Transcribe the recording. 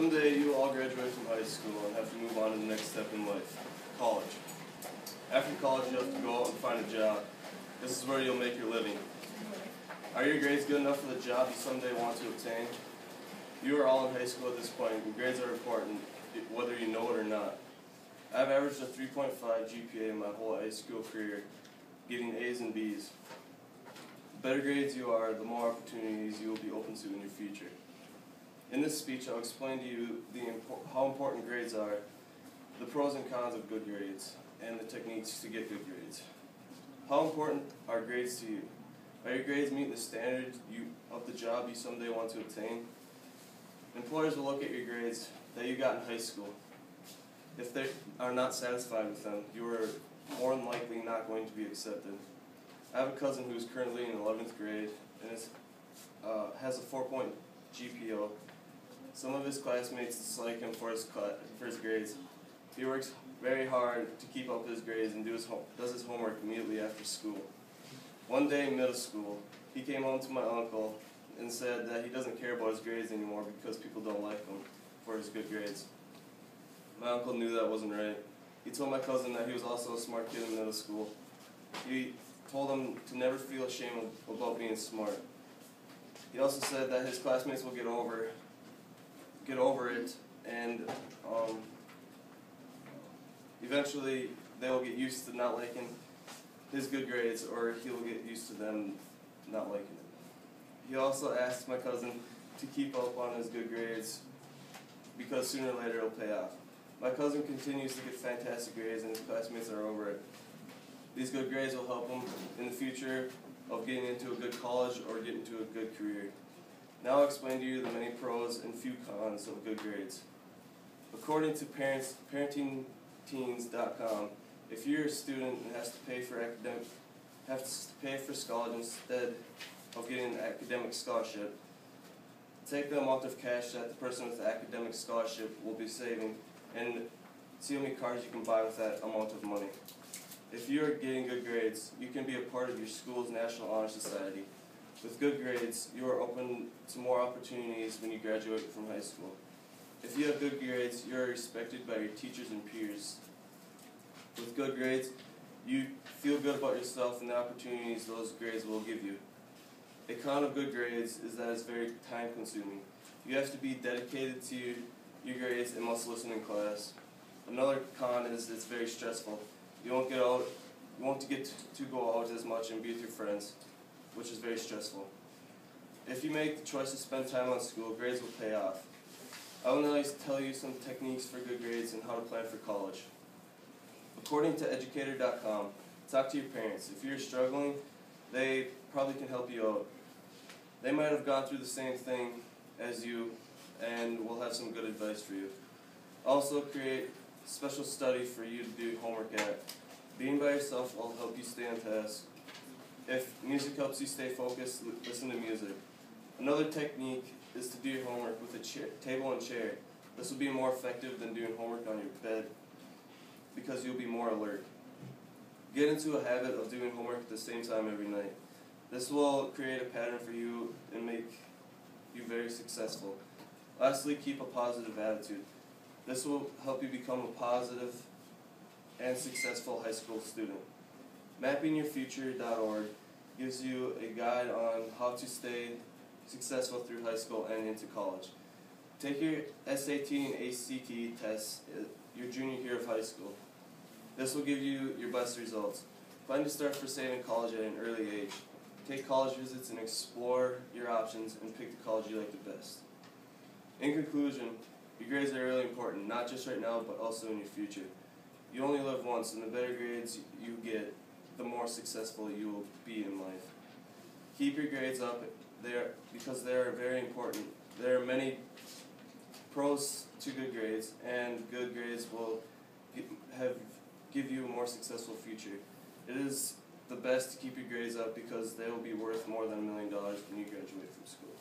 Someday you will all graduate from high school and have to move on to the next step in life, college. After college you have to go out and find a job. This is where you'll make your living. Are your grades good enough for the job you someday want to obtain? You are all in high school at this point, and grades are important, whether you know it or not. I've averaged a 3.5 GPA in my whole high school career, getting A's and B's. The better grades you are, the more opportunities you will be open to in your future. In this speech, I'll explain to you how important grades are, the pros and cons of good grades, and the techniques to get good grades. How important are grades to you? Are your grades meeting the standards of the job you someday want to obtain? Employers will look at your grades that you got in high school. If they are not satisfied with them, you are more than likely not going to be accepted. I have a cousin who is currently in 11th grade and has a 4-point GPA. Some of his classmates dislike him for his grades. He works very hard to keep up his grades and does his homework immediately after school. One day in middle school, he came home to my uncle and said that he doesn't care about his grades anymore because people don't like him for his good grades. My uncle knew that wasn't right. He told my cousin that he was also a smart kid in middle school. He told him to never feel ashamed about being smart. He also said that his classmates will get over it, and eventually they will get used to not liking his good grades, or he will get used to them not liking him. He also asked my cousin to keep up on his good grades because sooner or later it will pay off. My cousin continues to get fantastic grades and his classmates are over it. These good grades will help him in the future of getting into a good college or getting into a good career. Now I'll explain to you the many pros and few cons of good grades. According to parentingteens.com, if you're a student and has to pay for college instead of getting an academic scholarship, take the amount of cash that the person with the academic scholarship will be saving and see how many cars you can buy with that amount of money. If you are getting good grades, you can be a part of your school's National Honor Society. With good grades, you are open to more opportunities when you graduate from high school. If you have good grades, you are respected by your teachers and peers. With good grades, you feel good about yourself and the opportunities those grades will give you. A con of good grades is that it's very time-consuming. You have to be dedicated to your grades and must listen in class. Another con is it's very stressful. You won't get to go out as much and be with your friends, which is very stressful. If you make the choice to spend time on school, grades will pay off. I will now tell you some techniques for good grades and how to plan for college. According to educator.com, talk to your parents. If you're struggling, they probably can help you out. They might have gone through the same thing as you and will have some good advice for you. Also, create special study for you to do homework at. Being by yourself will help you stay on task. If music helps you stay focused, listen to music. Another technique is to do your homework with a table and chair. This will be more effective than doing homework on your bed because you'll be more alert. Get into a habit of doing homework at the same time every night. This will create a pattern for you and make you very successful. Lastly, keep a positive attitude. This will help you become a positive and successful high school student. Mappingyourfuture.org gives you a guide on how to stay successful through high school and into college. Take your SAT and ACT tests your junior year of high school. This will give you your best results. Plan to start for saving college at an early age. Take college visits and explore your options and pick the college you like the best. In conclusion, your grades are really important, not just right now, but also in your future. You only live once, and the better grades you get, the more successful you will be in life. Keep your grades up because they are very important. There are many pros to good grades, and good grades will give you a more successful future. It is the best to keep your grades up because they will be worth more than $1 million when you graduate from school.